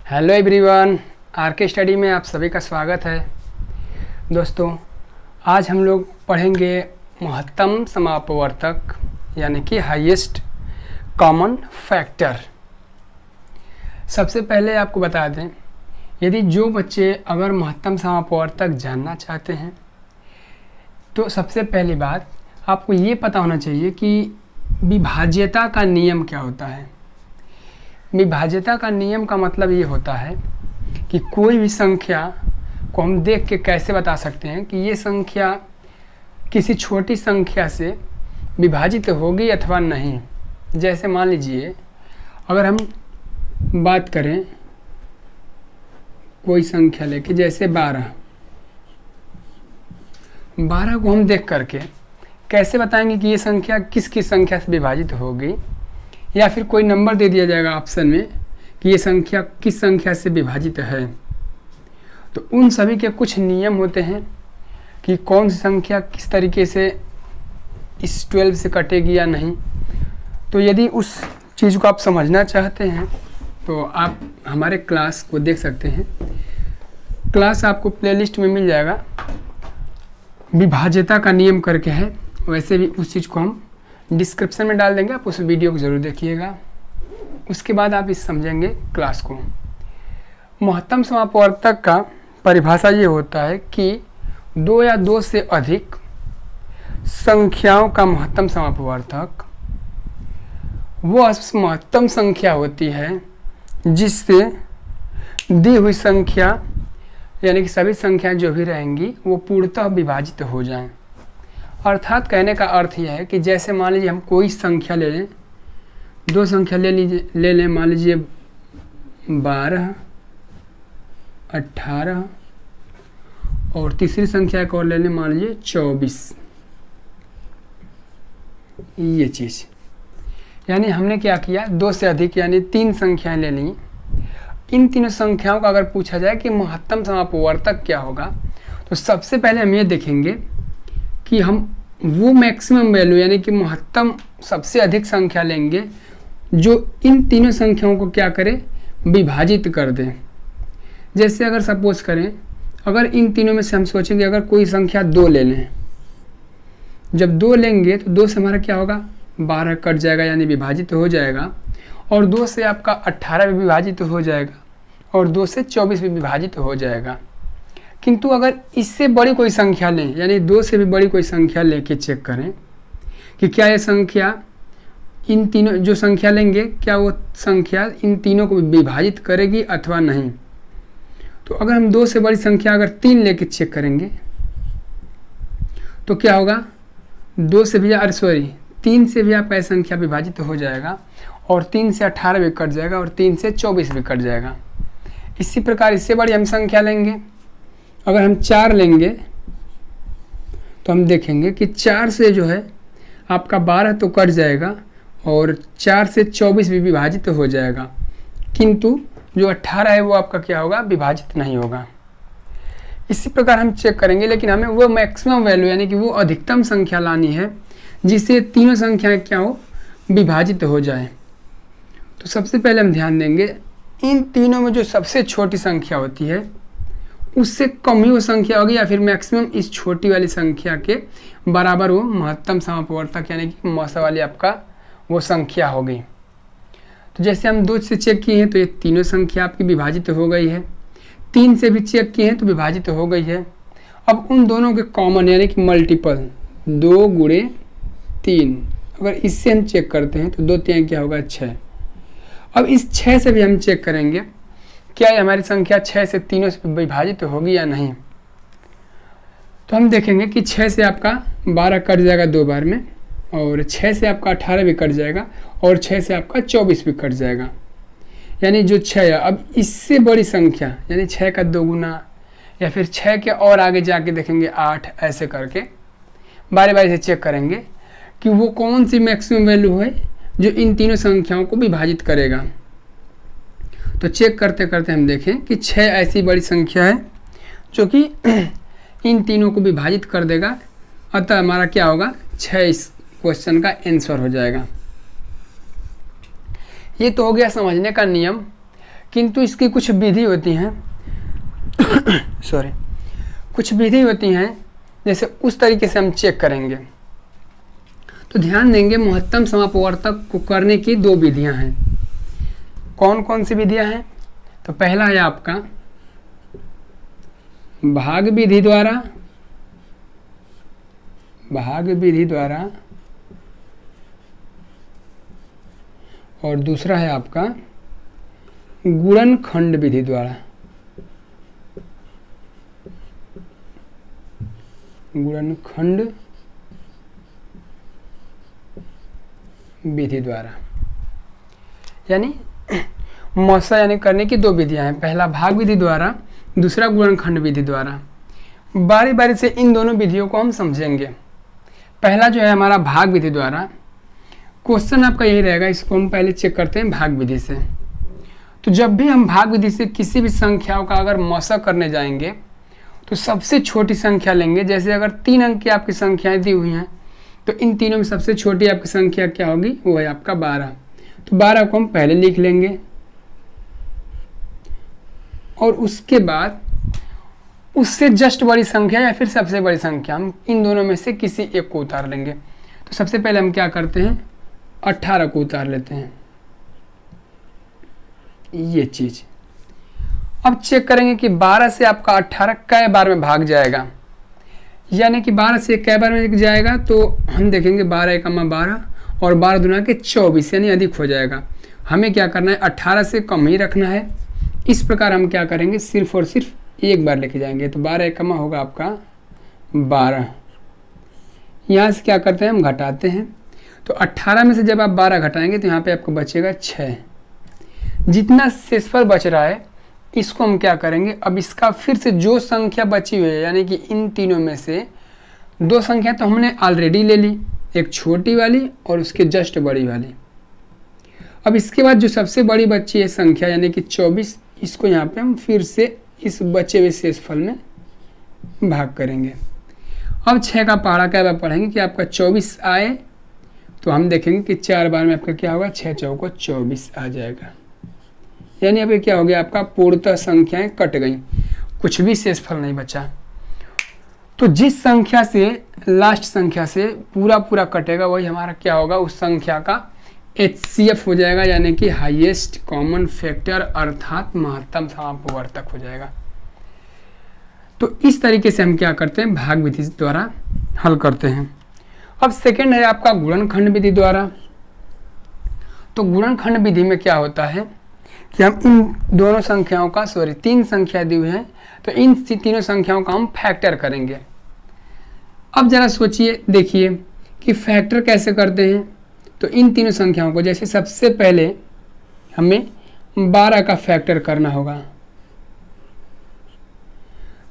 Hello everyone, are के study में आप सभी का स्वागत है। दोस्तों, आज हम लोग पढ़ेंगे महत्तम समापवर्तक यानी कि हाईएस्ट कॉमन फैक्टर। सबसे पहले आपको बता दें, यदि जो बच्चे अगर महत्तम समापवर्तक जानना चाहते हैं तो सबसे पहली बात आपको ये पता होना चाहिए कि विभाज्यता का नियम क्या होता है। विभाज्यता का नियम का मतलब ये होता है कि कोई भी संख्या को हम देख के कैसे बता सकते हैं कि ये संख्या किसी छोटी संख्या से विभाजित होगी अथवा नहीं। जैसे मान लीजिए अगर हम बात करें कोई संख्या लेके, जैसे 12 को हम देख करके कैसे बताएंगे कि ये संख्या किस किस संख्या से विभाजित होगी, या फिर कोई नंबर दे दिया जाएगा ऑप्शन में कि ये संख्या किस संख्या से विभाजित है। तो उन सभी के कुछ नियम होते हैं कि कौन सी संख्या किस तरीके से इस 12 से कटेगी या नहीं। तो यदि उस चीज़ को आप समझना चाहते हैं तो आप हमारे क्लास को देख सकते हैं। क्लास आपको प्लेलिस्ट में मिल जाएगा, विभाज्यता का नियम करके है। वैसे भी उस चीज़ को हम डिस्क्रिप्शन में डाल देंगे, आप उस वीडियो को ज़रूर देखिएगा। उसके बाद आप इस समझेंगे क्लास को। महत्तम समापवर्तक का परिभाषा ये होता है कि दो या दो से अधिक संख्याओं का महत्तम समापवर्तक वो महत्तम संख्या होती है जिससे दी हुई संख्या यानी कि सभी संख्याएं जो भी रहेंगी वो पूर्णतः विभाजित हो जाएं। अर्थात कहने का अर्थ यह है कि जैसे मान लीजिए हम कोई संख्या ले लें, दो संख्या ले लें, मान लीजिए 12, 18 और तीसरी संख्या एक और ले लें, मान लीजिए 24। ये चीज़ यानी हमने क्या किया, दो से अधिक यानी 3 संख्याएं ले ली। इन तीनों संख्याओं का अगर पूछा जाए कि महत्तम समापवर्तक क्या होगा, तो सबसे पहले हम ये देखेंगे कि हम वो मैक्सिमम वैल्यू यानी कि महत्तम सबसे अधिक संख्या लेंगे जो इन तीनों संख्याओं को क्या करे, विभाजित कर दें। जैसे अगर सपोज करें, अगर इन तीनों में से हम सोचेंगे अगर कोई संख्या 2 ले लें, जब 2 लेंगे तो 2 से हमारा क्या होगा, 12 कट जाएगा यानी विभाजित हो जाएगा, और 2 से आपका 18 भी विभाजित हो जाएगा, और 2 से 24 भी विभाजित हो जाएगा। किंतु अगर इससे बड़ी कोई संख्या लें यानी 2 से भी बड़ी कोई संख्या लेके चेक करें कि क्या ये संख्या इन तीनों जो संख्या लेंगे क्या वो संख्या इन तीनों को विभाजित करेगी अथवा नहीं। तो अगर हम 2 से बड़ी संख्या अगर 3 लेके चेक करेंगे तो क्या होगा, 3 से भी आपका संख्या विभाजित हो जाएगा, और 3 से 18 भी कट जाएगा, और 3 से 24 भी कट जाएगा। इसी प्रकार इससे बड़ी हम संख्या लेंगे, अगर हम 4 लेंगे तो हम देखेंगे कि 4 से जो है आपका 12 तो कट जाएगा, और 4 से 24 भी विभाजित हो जाएगा, किंतु जो 18 है वो आपका क्या होगा, विभाजित नहीं होगा। इसी प्रकार हम चेक करेंगे, लेकिन हमें वो मैक्सिमम वैल्यू यानी कि वो अधिकतम संख्या लानी है जिससे तीनों संख्याएं क्या हो, विभाजित हो जाए। तो सबसे पहले हम ध्यान देंगे इन तीनों में जो सबसे छोटी संख्या होती है उससे कम ही वो संख्या होगी, या फिर मैक्सिमम इस छोटी वाली संख्या के बराबर वो महत्तम समापवर्तक यानी कि मौसा वाली आपका वो संख्या होगी। तो जैसे हम 2 से चेक किए हैं तो ये तीनों संख्या आपकी विभाजित हो गई है, 3 से भी चेक किए हैं तो विभाजित हो गई है। अब उन दोनों के कॉमन यानी कि मल्टीपल 2 गुणे 3, अगर इससे हम चेक करते हैं तो 2 3 क्या होगा, 6। अब इस 6 से भी हम चेक करेंगे क्या ये हमारी संख्या 6 से तीनों से विभाजित होगी या नहीं। तो हम देखेंगे कि 6 से आपका 12 कट जाएगा 2 बार में, और 6 से आपका 18 भी कट जाएगा, और 6 से आपका 24 भी कट जाएगा, यानी जो 6 है। अब इससे बड़ी संख्या यानी 6 का 2 गुना, या फिर 6 के और आगे जाके देखेंगे 8, ऐसे करके बारी बारी से चेक करेंगे कि वो कौन सी मैक्सिमम वैल्यू है जो इन तीनों संख्याओं को विभाजित करेगा। तो चेक करते करते हम देखें कि 6 ऐसी बड़ी संख्या है जो कि इन तीनों को विभाजित कर देगा, अतः हमारा क्या होगा, 6 इस क्वेश्चन का आंसर हो जाएगा। ये तो हो गया समझने का नियम किंतु इसकी कुछ विधि होती हैं सॉरी, कुछ विधि होती हैं, जैसे उस तरीके से हम चेक करेंगे। तो ध्यान देंगे, महत्तम समापवर्तक को करने की 2 विधियां हैं। कौन कौन सी विधियां हैं? तो पहला है आपका भाग विधि द्वारा, और दूसरा है आपका गुणनखंड विधि द्वारा। गुणनखंड विधि द्वारा यानी मौसा यानी करने की 2 विधियां हैं। पहला भाग विधि द्वारा, दूसरा गुणनखंड विधि द्वारा। बारी बारी से इन दोनों विधियों को हम समझेंगे। पहला जो है हमारा भाग विधि द्वारा, क्वेश्चन आपका यही रहेगा, इसको हम पहले चेक करते हैं भाग विधि से। तो जब भी हम भाग विधि से किसी भी संख्याओं का अगर मौसा करने जाएंगे तो सबसे छोटी संख्या लेंगे। जैसे अगर 3 अंक की आपकी संख्याएं दी हुई हैं तो इन तीनों में सबसे छोटी आपकी संख्या क्या होगी? वो है आपका 12। तो 12 को हम पहले लिख लेंगे और उसके बाद उससे जस्ट बड़ी संख्या या फिर सबसे बड़ी संख्या, हम इन दोनों में से किसी एक को उतार लेंगे। तो सबसे पहले हम क्या करते हैं? 18 को उतार लेते हैं, ये चीज। अब चेक करेंगे कि 12 से आपका 18 कै बार में भाग जाएगा, यानी कि 12 से कै बार में जाएगा। तो हम देखेंगे 12 एकमा 12 और 12 दूना के 24 यानी अधिक हो जाएगा। हमें क्या करना है? 18 से कम ही रखना है। इस प्रकार हम क्या करेंगे? सिर्फ और सिर्फ एक बार लेके जाएंगे। तो 12 एकमा होगा आपका 12। यहाँ से क्या करते हैं? हम घटाते हैं। तो 18 में से जब आप 12 घटाएंगे तो यहाँ पे आपको बचेगा 6। जितना शेषफल बच रहा है इसको हम क्या करेंगे? अब इसका फिर से जो संख्या बची हुई है, यानी कि इन तीनों में से 2 संख्या तो हमने ऑलरेडी ले ली, एक छोटी वाली और उसके जस्ट बड़ी वाली। अब इसके बाद जो सबसे बड़ी बची है संख्या यानी कि 24, इसको यहाँ पे हम फिर से इस बचे हुए शेषफल में भाग करेंगे। अब 6 का पहाड़ा क्या बार पढ़ेंगे कि आपका 24 आए, तो हम देखेंगे कि 4 बार में आपका क्या होगा? 6 चौको 24 आ जाएगा। यानी अब क्या हो गया? आपका पूर्णतः संख्याएं कट गई, कुछ भी शेषफल नहीं बचा। तो जिस संख्या से लास्ट संख्या से पूरा कटेगा वही हमारा क्या होगा? उस संख्या का HCF हो जाएगा, यानी कि हाईएस्ट कॉमन फैक्टर, अर्थात महत्तम समापवर्तक हो जाएगा। तो इस तरीके से हम क्या करते हैं? भाग विधि द्वारा हल करते हैं। अब सेकंड है आपका गुणनखंड विधि द्वारा। तो गुणनखंड विधि में क्या होता है कि हम इन दोनों संख्याओं का 3 संख्या दी हुई है, तो इन तीनों संख्याओं का हम फैक्टर करेंगे। अब जरा सोचिए, देखिए कि फैक्टर कैसे करते हैं। तो इन तीनों संख्याओं को, जैसे सबसे पहले हमें 12 का फैक्टर करना होगा।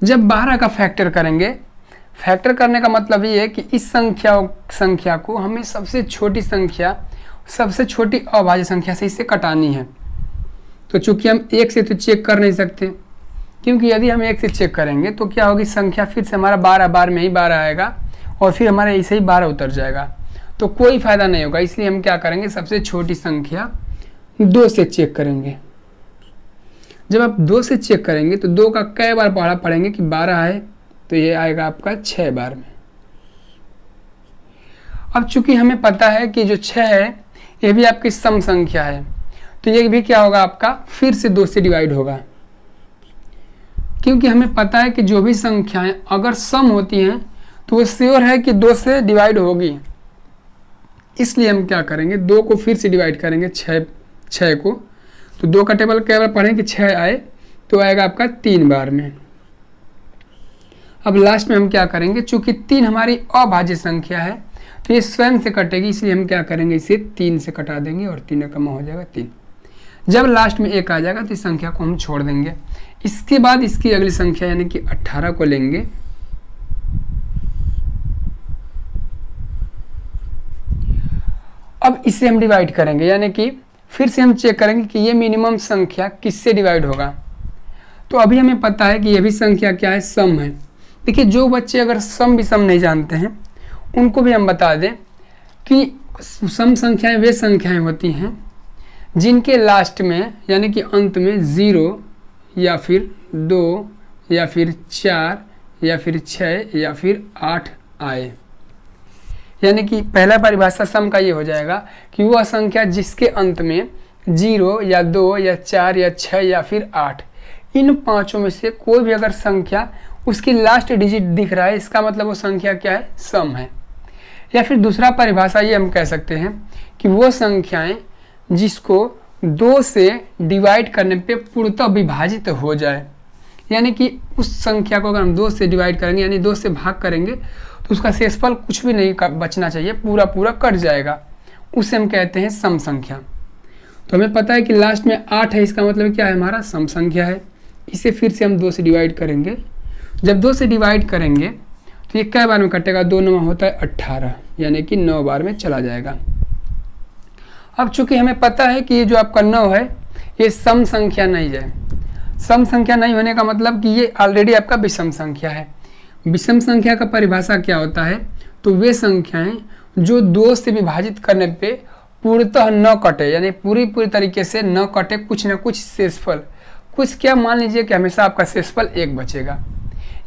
जब 12 का फैक्टर करेंगे, फैक्टर करने का मतलब ये है कि इस संख्या को हमें सबसे छोटी संख्या, सबसे छोटी अभाज्य संख्या से इससे कटानी है। तो चूंकि हम 1 से तो चेक कर नहीं सकते, क्योंकि यदि हम 1 से चेक करेंगे तो क्या होगी? संख्या फिर से हमारा 12 बार में ही 12 आएगा और फिर हमारा ऐसे ही 12 उतर जाएगा, तो कोई फायदा नहीं होगा। इसलिए हम क्या करेंगे? सबसे छोटी संख्या 2 से चेक करेंगे। जब आप 2 से चेक करेंगे तो 2 का कै बार पहाड़ा पढ़ेंगे कि 12 है, तो ये आएगा आपका 6 बार में। अब चूंकि हमें पता है कि जो 6 है ये भी आपकी सम संख्या है, तो ये भी क्या होगा? आपका फिर से 2 से डिवाइड होगा, क्योंकि हमें पता है कि जो भी संख्याएं अगर सम होती हैं तो वो श्योर है कि 2 से डिवाइड होगी। इसलिए हम क्या करेंगे? 2 को फिर से डिवाइड करेंगे 6 को। तो 2 का टेबल क्या बार पढ़ें कि 6 आए, तो आएगा आपका 3 बार में। अब लास्ट में हम क्या करेंगे? चूंकि 3 हमारी अभाज्य संख्या है तो ये स्वयं से कटेगी, इसलिए हम क्या करेंगे? इसे 3 से कटा देंगे और 3 कम हो जाएगा 3। जब लास्ट में 1 आ जाएगा तो इस संख्या को हम छोड़ देंगे। इसके बाद इसकी अगली संख्या यानी कि 18 को लेंगे। अब इसे हम डिवाइड करेंगे, यानी कि फिर से हम चेक करेंगे कि ये मिनिमम संख्या किससे डिवाइड होगा। तो अभी हमें पता है कि ये भी संख्या क्या है? सम है। देखिए, जो बच्चे अगर सम विषम नहीं जानते हैं उनको भी हम बता दें कि सम संख्याएं वे संख्याएं होती हैं जिनके लास्ट में यानी कि अंत में 0 या फिर 2 या फिर 4 या फिर 6 या फिर 8 आए। यानी कि पहला परिभाषा सम का ये हो जाएगा कि वह संख्या जिसके अंत में 0 या 2 या 4 या 6 या फिर 8 इन पांचों में से कोई भी अगर संख्या उसकी लास्ट डिजिट दिख रहा है, इसका मतलब वो संख्या क्या है, सम है। या फिर दूसरा परिभाषा ये हम कह सकते हैं कि वो संख्याएं जिसको 2 से डिवाइड करने पे पूर्णतः विभाजित हो जाए, यानी कि उस संख्या को अगर हम 2 से डिवाइड करेंगे यानी 2 से भाग करेंगे तो उसका शेषफल कुछ भी नहीं बचना चाहिए, पूरा पूरा कट जाएगा, उसे हम कहते हैं सम संख्या। तो हमें पता है कि लास्ट में 8 है, इसका मतलब क्या है, हमारा सम संख्या है। इसे फिर से हम 2 से डिवाइड करेंगे। जब 2 से डिवाइड करेंगे तो ये कै बार में कटेगा, 2 9 होता है 18, यानी कि 9 बार में चला जाएगा। अब चूंकि हमें पता है कि ये जो आपका 9 है ये सम संख्या नहीं है। सम संख्या नहीं होने का मतलब कि ये ऑलरेडी आपका विषम संख्या है। विषम संख्या का परिभाषा क्या होता है, तो वे संख्याएं जो 2 से विभाजित करने पे पूर्णतः न कटे, यानी पूरी तरीके से न कटे, कुछ न कुछ शेषफल, कुछ क्या, मान लीजिए कि हमेशा आपका शेषफल 1 बचेगा,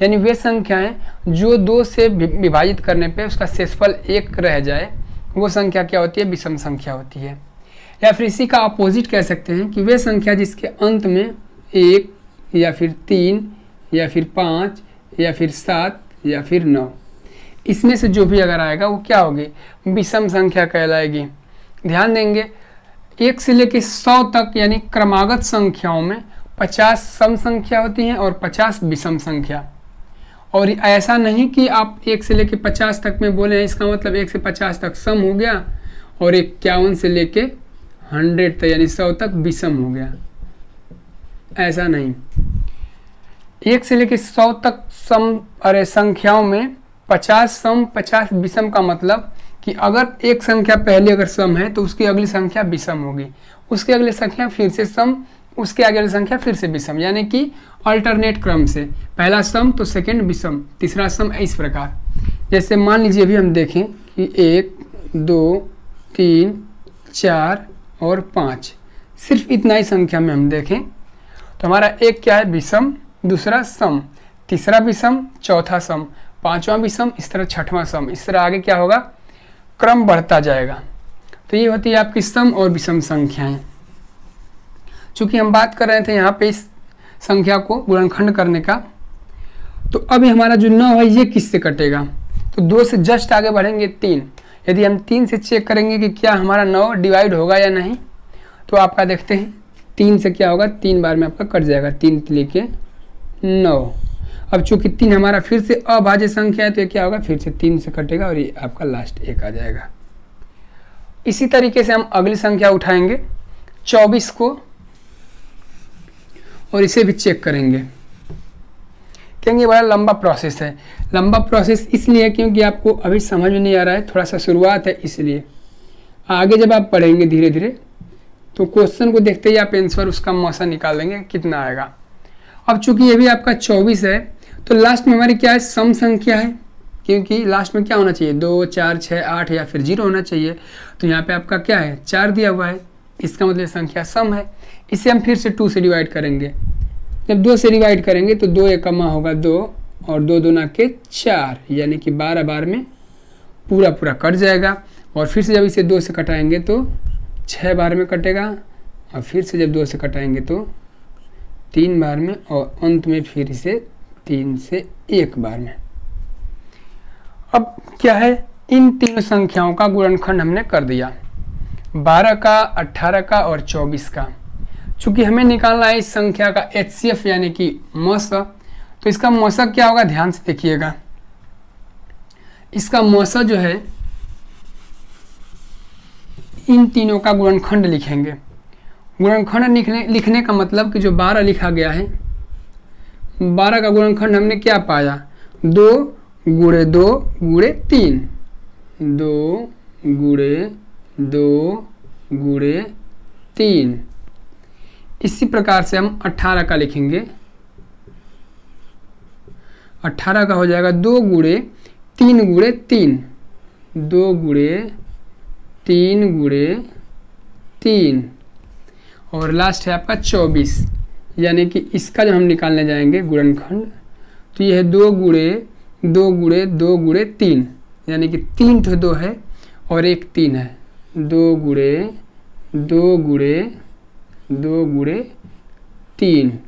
यानी वे संख्याएं जो 2 से विभाजित करने पे उसका शेषफल 1 रह जाए, वो संख्या क्या होती है, विषम संख्या होती है। या फिर इसी का अपोजिट कह सकते हैं कि वे संख्या जिसके अंत में 1 या फिर 3 या फिर 5 या फिर 7 या फिर 9, इसमें से जो भी अगर आएगा वो क्या होगी, विषम संख्या कहलाएगी। ध्यान देंगे 1 से लेकर 100 तक यानी क्रमागत संख्याओं में 50 सम संख्या होती हैं और 50 विषम संख्या। और ऐसा नहीं कि आप 1 से लेकर 50 तक में बोले हैं, इसका मतलब 1 से 50 तक सम हो गया और 51 से लेके 100 तक यानी 100 तक विषम हो गया, ऐसा नहीं। 1 से लेकर 100 तक सम संख्याओं में 50 सम 50 विषम का मतलब कि अगर एक संख्या पहले अगर सम है तो उसकी अगली संख्या विषम होगी, उसकी अगली संख्या फिर से सम, उसके आगे वाली संख्या फिर से विषम, यानी कि अल्टरनेट क्रम से, पहला सम तो सेकंड विषम, तीसरा सम, इस प्रकार। जैसे मान लीजिए अभी हम देखें कि 1 2 3 4 और 5, सिर्फ इतना ही संख्या में हम देखें तो हमारा एक क्या है, विषम, दूसरा सम, तीसरा विषम, चौथा सम, पांचवा विषम, इस तरह छठवां सम, इस तरह आगे क्या होगा, क्रम बढ़ता जाएगा। तो ये होती है आपकी सम और विषम संख्याएं। चूंकि हम बात कर रहे थे यहाँ पे इस संख्या को गुणनखंड करने का, तो अभी हमारा जो 9 है ये किससे कटेगा, तो 2 से जस्ट आगे बढ़ेंगे 3। यदि हम 3 से चेक करेंगे कि क्या हमारा 9 डिवाइड होगा या नहीं, तो आपका देखते हैं 3 से क्या होगा, 3 बार में आपका कट जाएगा, 3 लेके 9। अब चूंकि 3 हमारा फिर से अभाज्य संख्या है तो ये क्या होगा, फिर से 3 से कटेगा और ये आपका लास्ट 1 आ जाएगा। इसी तरीके से हम अगली संख्या उठाएंगे 24 को और इसे भी चेक करेंगे। कहेंगे बड़ा लंबा प्रोसेस है, लंबा प्रोसेस इसलिए क्योंकि आपको अभी समझ में नहीं आ रहा है, थोड़ा सा शुरुआत है, इसलिए आगे जब आप पढ़ेंगे धीरे धीरे तो क्वेश्चन को देखते ही आप आंसर उसका मौसा निकाल लेंगे कितना आएगा। अब चूंकि ये भी आपका 24 है तो लास्ट में हमारी क्या है, सम संख्या है, क्योंकि लास्ट में क्या होना चाहिए, 2 4 6 8 या फिर 0 होना चाहिए। तो यहाँ पे आपका क्या है, 4 दिया हुआ है, इसका मतलब संख्या सम है। इसे हम फिर से 2 से डिवाइड करेंगे। जब 2 से डिवाइड करेंगे तो 2 एक कमा होगा 2 और 2 दूना के 4, यानी कि 12 बार में पूरा पूरा कट जाएगा। और फिर से जब इसे 2 से कटाएंगे तो 6 बार में कटेगा, और फिर से जब 2 से कटाएंगे तो 3 बार में, और अंत में फिर से 3 से 1 बार में। अब क्या है, इन तीनों संख्याओं का गुणनखंड हमने कर दिया, 12 का, 18 का और 24 का। चूंकि हमें निकालना है इस संख्या का HCF यानी कि मौसा, तो इसका मौसा क्या होगा, ध्यान से देखिएगा। इसका मौसा जो है इन तीनों का गुणनखंड लिखेंगे। गुणनखंड लिखने का मतलब कि जो 12 लिखा गया है, 12 का गुणनखंड हमने क्या पाया, 2 गुणे 2 गुणे 3, 2 गुणे 2 गुणे 3। इसी प्रकार से हम 18 का लिखेंगे। 18 का हो जाएगा 2 गुणे 3 गुणे 3, 2 गुणे 3 गुणे 3। और लास्ट है आपका 24, यानी कि इसका जब हम निकालने जाएंगे गुणनखंड तो ये है 2 गुणे 2 गुणे 2 गुणे 3, यानी कि 3 ठो 2 है और एक 3 है। 2 गुणे 2 गुणे 2 गुणे 3।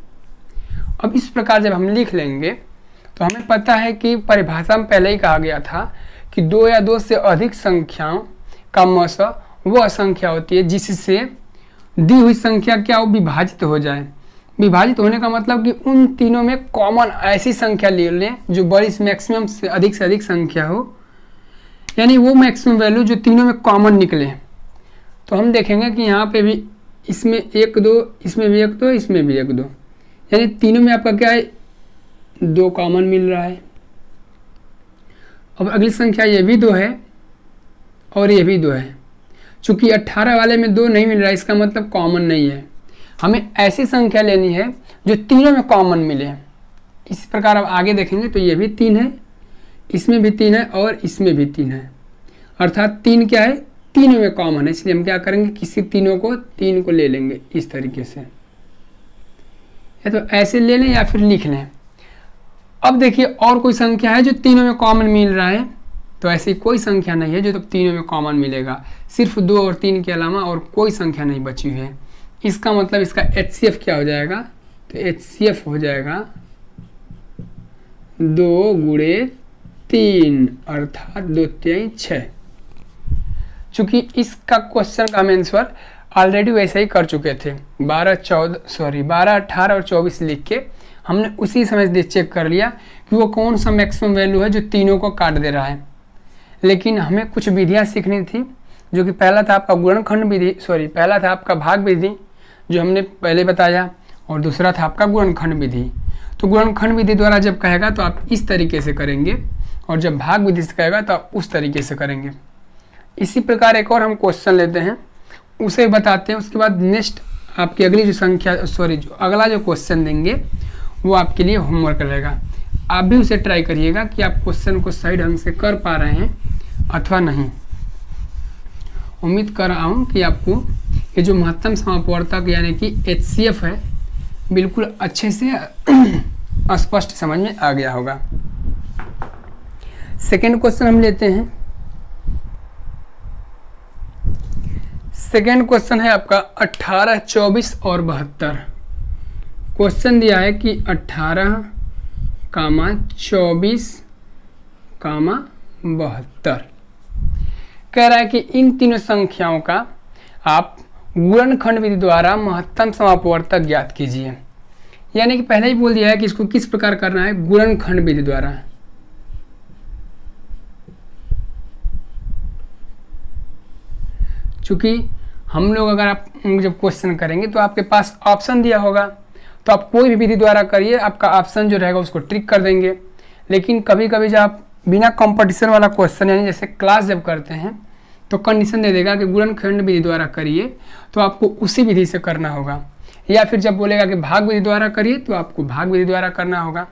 अब इस प्रकार जब हम लिख लेंगे तो हमें पता है कि परिभाषा में पहले ही कहा गया था कि 2 या 2 से अधिक संख्याओं का मस वह संख्या होती है जिससे दी हुई संख्या क्या हो, विभाजित हो जाए। विभाजित होने का मतलब कि उन तीनों में कॉमन ऐसी संख्या ले लें जो बड़ी मैक्सिमम से अधिक संख्या हो, यानी वो मैक्सिमम वैल्यू जो तीनों में कॉमन निकले। तो हम देखेंगे कि यहाँ पे भी इसमें 1 2, इसमें भी 1 2, इसमें भी 1 2, यानी तीनों में आपका क्या है 2 कॉमन मिल रहा है। अब अगली संख्या ये भी 2 है और ये भी 2 है। चूंकि 18 वाले में 2 नहीं मिल रहा है, इसका मतलब कॉमन नहीं है। हमें ऐसी संख्या लेनी है जो तीनों में कॉमन मिले। इस प्रकार अब आगे देखेंगे तो ये भी 3 है, इसमें भी 3 है और इसमें भी 3 है, अर्थात 3 क्या है, तीनों में कॉमन है। इसलिए हम क्या करेंगे, किसी तीन को ले लेंगे इस तरीके से, या तो ऐसे ले लें या फिर लिख लें। अब देखिए और कोई संख्या है जो तीनों में कॉमन मिल रहा है, तो ऐसी कोई संख्या नहीं है जो तो तीनों में कॉमन मिलेगा। सिर्फ 2 और 3 के अलावा और कोई संख्या नहीं बची हुई है। इसका मतलब इसका HCF क्या हो जाएगा, तो HCF हो जाएगा 2 गुणे 3 अर्थात 2 3 6। चूंकि इसका क्वेश्चन का हम आंसर ऑलरेडी वैसे ही कर चुके थे, 12 18 और 24 लिख के हमने उसी समय चेक कर लिया कि वो कौन सा मैक्सिमम वैल्यू है जो तीनों को काट दे रहा है। लेकिन हमें कुछ विधियां सीखनी थी, जो कि पहला था आपका गुणनखंड विधि, पहला था आपका भाग विधि जो हमने पहले बताया, और दूसरा था आपका गुणनखंड विधि। तो गुणनखंड विधि द्वारा जब कहेगा तो आप इस तरीके से करेंगे, और जब भाग विधि से कहेगा तो आप उस तरीके से करेंगे। इसी प्रकार एक और हम क्वेश्चन लेते हैं, उसे बताते हैं। उसके बाद नेक्स्ट आपकी अगली जो संख्या जो अगला जो क्वेश्चन देंगे वो आपके लिए होमवर्क रहेगा। आप भी उसे ट्राई करिएगा कि आप क्वेश्चन को सही ढंग से कर पा रहे हैं अथवा नहीं। उम्मीद कर रहा हूँ कि आपको ये जो महत्तम समापवर्तक यानी कि HCF है बिल्कुल अच्छे से स्पष्ट समझ में आ गया होगा। सेकेंड क्वेश्चन हम लेते हैं। सेकेंड क्वेश्चन है आपका 18, 24 और 72। क्वेश्चन दिया है कि 18, 24, 72 कह रहा है कि इन तीनों संख्याओं का आप गुणनखंड विधि द्वारा महत्तम समापवर्तक ज्ञात कीजिए। यानी कि पहले ही बोल दिया है कि इसको किस प्रकार करना है, गुणनखंड विधि द्वारा। चूंकि हम लोग अगर आप जब क्वेश्चन करेंगे तो आपके पास ऑप्शन दिया होगा, तो आप कोई भी विधि द्वारा करिए, आपका ऑप्शन जो रहेगा उसको ट्रिक कर देंगे। लेकिन कभी कभी जब आप बिना कंपटीशन वाला क्वेश्चन यानी जैसे क्लास जब करते हैं तो कंडीशन दे देगा कि गुणनखंड विधि द्वारा करिए, तो आपको उसी विधि से करना होगा। या फिर जब बोलेगा कि भाग विधि द्वारा करिए तो आपको भाग विधि द्वारा करना होगा।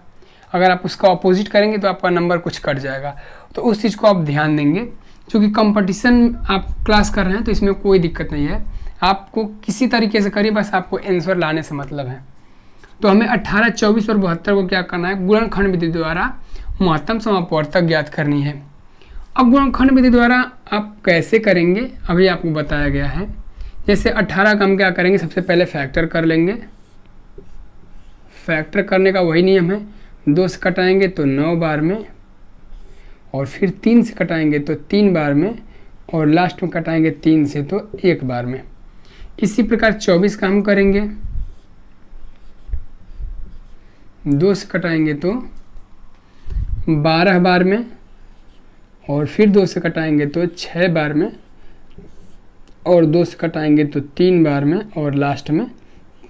अगर आप उसका अपोजिट करेंगे तो आपका नंबर कुछ कट जाएगा। तो उस चीज़ को आप ध्यान देंगे। क्योंकि कंपटीशन आप क्लास कर रहे हैं तो इसमें कोई दिक्कत नहीं है, आपको किसी तरीके से करिए, बस आपको आंसर लाने से मतलब है। तो हमें 18, 24 और 72 को क्या करना है, गुणनखंड विधि द्वारा महत्तम समापवर्तक ज्ञात करनी है। अब गुणनखंड विधि द्वारा आप कैसे करेंगे अभी आपको बताया गया है। जैसे 18 का हम क्या करेंगे, सबसे पहले फैक्टर कर लेंगे। फैक्टर करने का वही नियम है, 2 से कटाएंगे तो 9 बार में, और फिर 3 से कटाएंगे तो 3 बार में, और लास्ट में कटाएंगे 3 से तो 1 बार में। इसी प्रकार 24 का हम करेंगे, 2 से कटाएंगे तो 12 बार में, और फिर 2 से कटाएंगे तो 6 बार में, और 2 से कटाएंगे तो 3 बार में, और लास्ट में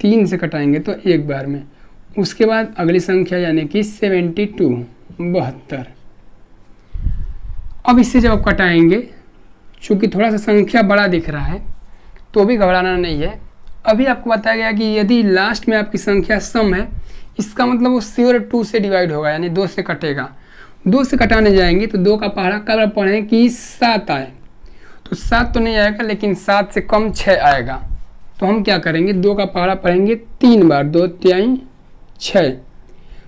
3 से कटाएंगे तो 1 बार में। उसके बाद अगली संख्या यानी कि 72। अब इससे जब आप कटाएंगे, चूँकि थोड़ा सा संख्या बड़ा दिख रहा है तो भी घबराना नहीं है। अभी आपको बताया गया कि यदि लास्ट में आपकी संख्या सम है, इसका मतलब वो श्योर 2 से डिवाइड होगा, यानी 2 से कटेगा। 2 से कटाने जाएंगे तो 2 का पहाड़ा कब पढ़ें कि 7 आए, तो 7 तो नहीं आएगा, लेकिन 7 से कम 6 आएगा। तो हम क्या करेंगे, 2 का पहाड़ा पढ़ेंगे 3 बार, 2 तिहाई 6।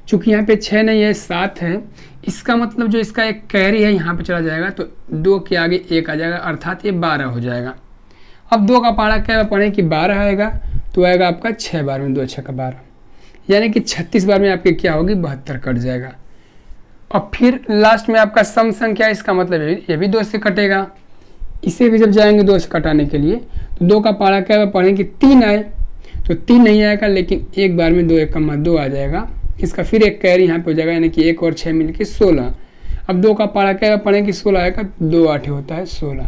चूँकि यहाँ पे 6 नहीं है 7 है, इसका मतलब जो इसका एक कैरी है यहाँ पे चला जाएगा तो 2 के आगे 1 आ जाएगा, अर्थात ये 12 हो जाएगा। अब 2 का पहाड़ा क्या पढ़ें कि 12 आएगा, तो आएगा आपका 6 बार में, 2 6 का 12, यानी कि 36 बार में आपके क्या होगी, 72 कट जाएगा। और फिर लास्ट में आपका सम संख्या, इसका मतलब ये भी 2 से कटेगा। इसे भी जब जाएंगे 2 से कटाने के लिए तो 2 का पहाड़ा क्या पढ़ें कि 3 आए, तो 3 नहीं आएगा, लेकिन एक बार में 2 1 कमा 2 आ जाएगा। इसका फिर एक कैरी यहाँ पे हो जाएगा, यानी कि 1 और 6 मिलके 16। अब 2 का पहाड़ा क्या पढ़ें कि 16 आएगा, 2 8 होता है 16।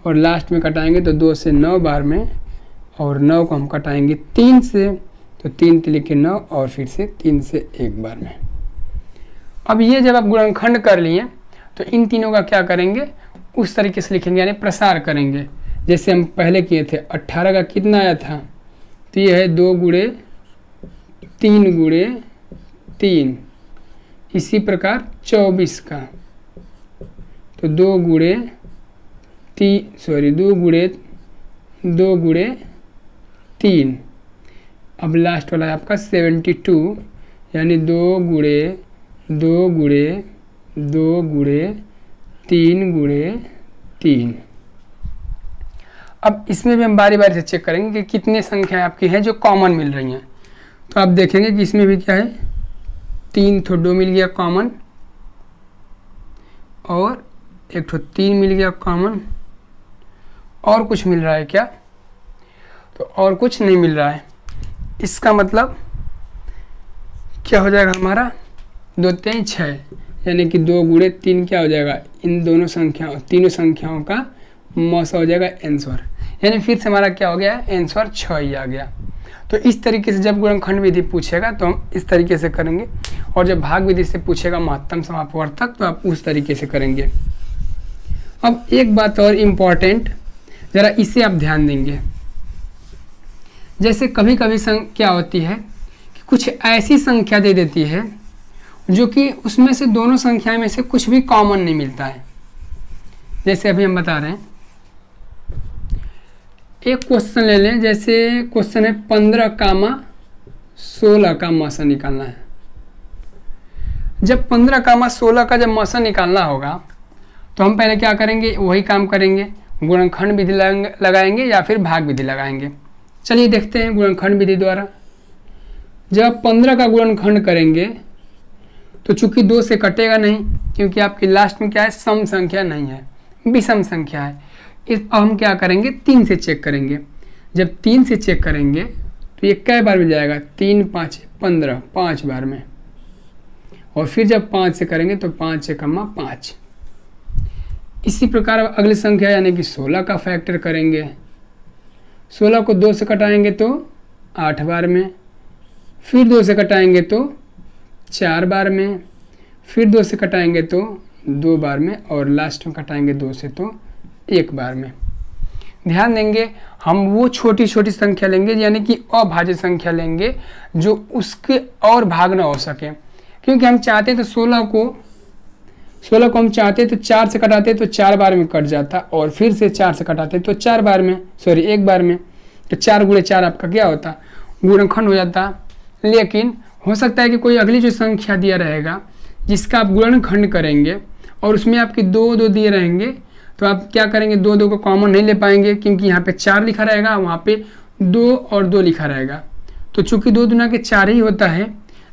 और लास्ट में कटाएंगे तो 2 से 9 बार में, और 9 को हम कटाएंगे 3 से, तो 3 3 के 9, और फिर से 3 से 1 बार में। अब ये जब आप गुणनखंड कर लिए तो इन तीनों का क्या करेंगे, उस तरीके से लिखेंगे, यानी प्रसार करेंगे जैसे हम पहले किए थे। 18 का कितना आया था, तो ये है 2 गुणे 3 गुणे 3। इसी प्रकार 24 का तो 2 गुणे 3। अब लास्ट वाला है आपका 72, यानी 2 गुणे 2 गुणे 2 गुणे 3 गुणे 3। अब इसमें भी हम बारी बारी से चेक करेंगे कि कितने संख्याएं आपकी हैं जो कॉमन मिल रही हैं। तो आप देखेंगे कि इसमें भी क्या है, 3 तो 2 मिल गया कॉमन, और 1 तो 3 मिल गया कॉमन, और कुछ मिल रहा है क्या, तो और कुछ नहीं मिल रहा है। इसका मतलब क्या हो जाएगा हमारा, 2 3 6, यानी कि 2 गुणे 3 क्या हो जाएगा, इन दोनों संख्याओं तीनों संख्याओं का मौसा हो जाएगा आंसर, यानी फिर से हमारा क्या हो गया, आंसर 6 ही आ गया। तो इस तरीके से जब गुणनखंड विधि पूछेगा तो हम इस तरीके से करेंगे, और जब भाग विधि से पूछेगा महत्तम समापवर्तक तो आप उस तरीके से करेंगे। अब एक बात और इम्पॉर्टेंट, ज़रा इसे आप ध्यान देंगे। जैसे कभी कभी क्या होती है कि कुछ ऐसी संख्या दे देती है जो कि उसमें से दोनों संख्याएं में से कुछ भी कॉमन नहीं मिलता है। जैसे अभी हम बता रहे हैं, एक क्वेश्चन ले लें, जैसे क्वेश्चन है 15 कामा 16 का मौसा निकालना है। जब 15 कामा 16 का जब मौसा निकालना होगा तो हम पहले क्या करेंगे, वही काम करेंगे, गुणनखंड विधि लगाएंगे या फिर भाग विधि लगाएंगे। चलिए देखते हैं गुणनखंड विधि द्वारा। जब 15 का गुणनखंड करेंगे तो चूंकि 2 से कटेगा नहीं, क्योंकि आपकी लास्ट में क्या है, सम संख्या नहीं है, विषम संख्या है। अब हम क्या करेंगे, 3 से चेक करेंगे। जब 3 से चेक करेंगे तो ये कै बार में जाएगा, 3 5 15, 5 बार में। और फिर जब 5 से करेंगे तो 5 से कमा 5। इसी प्रकार अगली संख्या यानी कि 16 का फैक्टर करेंगे। 16 को 2 से कटाएंगे तो 8 बार में, फिर 2 से कटाएंगे तो 4 बार में, फिर 2 से कटाएंगे तो 2 बार में, और लास्ट में कटाएंगे 2 से तो 1 बार में। ध्यान देंगे, हम वो छोटी छोटी संख्या लेंगे, यानी कि अभाज्य संख्या लेंगे जो उसके और भाग ना हो सके। क्योंकि हम चाहते तो 16 को हम चाहते तो 4 से कटाते तो 4 बार में कट जाता, और फिर से 4 से कटाते तो 1 बार में, तो 4 गुणे 4 आपका क्या होता, गुणनखंड हो जाता। लेकिन हो सकता है कि कोई अगली जो संख्या दिया रहेगा जिसका आप गुणनखंड करेंगे और उसमें आपके 2 2 दिए रहेंगे, तो आप क्या करेंगे, 2 2 को कॉमन नहीं ले पाएंगे, क्योंकि यहाँ पे 4 लिखा रहेगा, वहाँ पे 2 और 2 लिखा रहेगा। तो चूंकि 2 दूना के 4 ही होता है,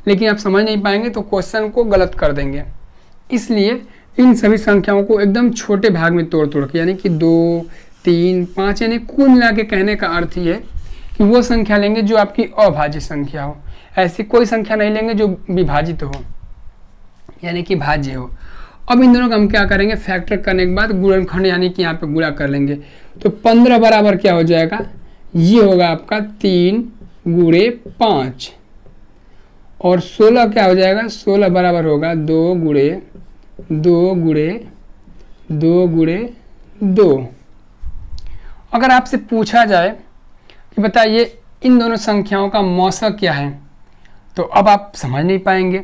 लेकिन आप समझ नहीं पाएंगे तो क्वेश्चन को गलत कर देंगे। इसलिए इन सभी संख्याओं को एकदम छोटे भाग में तोड़ के, यानी कि 2 3 5, यानी कुल मिला के कहने का अर्थ ये है कि वो संख्या लेंगे जो आपकी अभाज्य संख्या हो। ऐसी कोई संख्या नहीं लेंगे जो विभाजित हो, यानी कि भाज्य हो। अब इन दोनों का हम क्या करेंगे, फैक्टर करने के बाद गुणनखंड यानी कि यहाँ पे गुणा कर लेंगे। तो 15 बराबर क्या हो जाएगा, ये होगा आपका 3 गुणे 5, और 16 क्या हो जाएगा, 16 बराबर होगा 2 गुणे 2 गुणे 2 गुणे 2। अगर आपसे पूछा जाए कि बताइए इन दोनों संख्याओं का मौसा क्या है, तो अब आप समझ नहीं पाएंगे,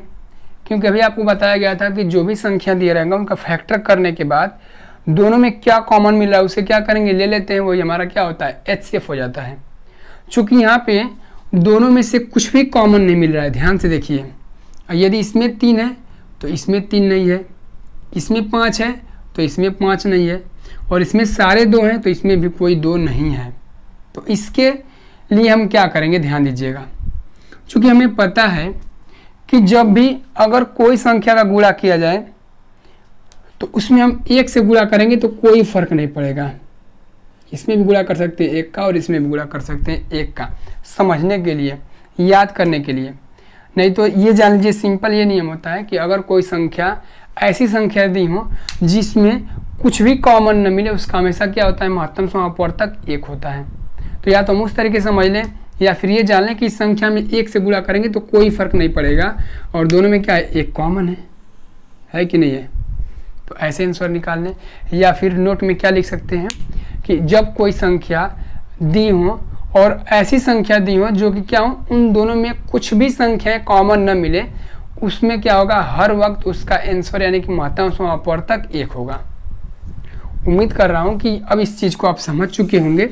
क्योंकि अभी आपको बताया गया था कि जो भी संख्या दिए रहेंगे उनका फैक्टर करने के बाद दोनों में क्या कॉमन मिल रहा है उसे क्या करेंगे, ले लेते हैं, वही हमारा क्या होता है, HCF हो जाता है। चूंकि यहाँ पे दोनों में से कुछ भी कॉमन नहीं मिल रहा है, ध्यान से देखिए, यदि इसमें 3 है तो इसमें 3 नहीं है, इसमें 5 है तो इसमें 5 नहीं है, और इसमें सारे 2 हैं तो इसमें भी कोई 2 नहीं है। तो इसके लिए हम क्या करेंगे, ध्यान दीजिएगा, क्योंकि हमें पता है कि जब भी अगर कोई संख्या का गुणा किया जाए तो उसमें हम 1 से गुणा करेंगे तो कोई फर्क नहीं पड़ेगा। इसमें भी गुणा कर सकते हैं 1 का और इसमें भी गुणा कर सकते हैं 1 का, समझने के लिए, याद करने के लिए। नहीं तो ये जान लीजिए, सिंपल ये नियम होता है कि अगर कोई संख्या, ऐसी संख्या दी हो जिसमें कुछ भी कॉमन न मिले, उसका हमेशा क्या होता है, महत्तम समापवर्तक 1 होता है। तो या तो हम उस तरीके से समझ लें, या फिर ये जान लें कि इस संख्या में 1 से गुणा करेंगे तो कोई फर्क नहीं पड़ेगा और दोनों में क्या है, 1 कॉमन है कि नहीं है। तो ऐसे आंसर निकाल लें। या फिर नोट में क्या लिख सकते हैं कि जब कोई संख्या दी हो और ऐसी संख्या दी हो जो कि क्या हो, उन दोनों में कुछ भी संख्याएं कॉमन न मिले, उसमें क्या होगा, हर वक्त उसका आंसर यानी कि महत्तम समापवर्तक 1 होगा। उम्मीद कर रहा हूं कि अब इस चीज़ को आप समझ चुके होंगे।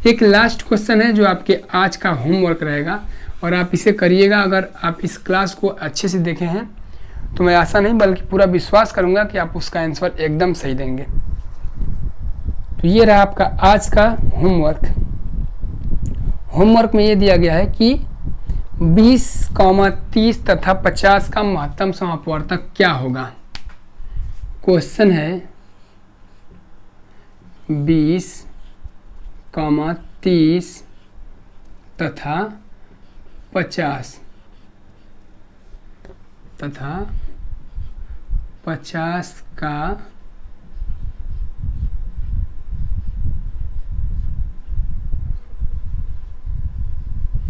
एक लास्ट क्वेश्चन है जो आपके आज का होमवर्क रहेगा और आप इसे करिएगा। अगर आप इस क्लास को अच्छे से देखे हैं तो मैं आशा नहीं बल्कि पूरा विश्वास करूंगा कि आप उसका आंसर एकदम सही देंगे। तो ये रहा आपका आज का होमवर्क। होमवर्क में ये दिया गया है कि 20, 30 तथा 50 का महत्तम समापवर्तक क्या होगा। क्वेश्चन है 20, 30 तथा 50 का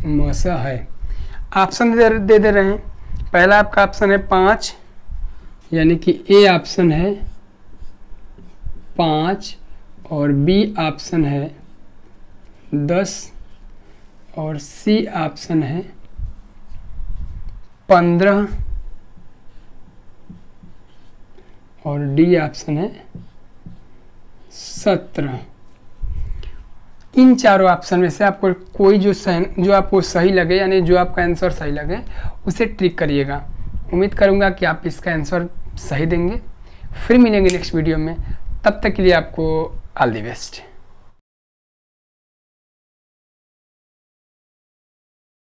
मसा है। ऑप्शन दे रहे हैं। पहला आपका ऑप्शन है 5, यानी कि ए ऑप्शन है 5 और बी ऑप्शन है 10 और सी ऑप्शन है 15 और डी ऑप्शन है 17। इन चारों ऑप्शन में से आपको कोई जो आपको सही लगे, यानी जो आपका आंसर सही लगे, उसे ट्रिक करिएगा। उम्मीद करूंगा कि आप इसका आंसर सही देंगे। फिर मिलेंगे नेक्स्ट वीडियो में, तब तक के लिए आपको ऑल द बेस्ट।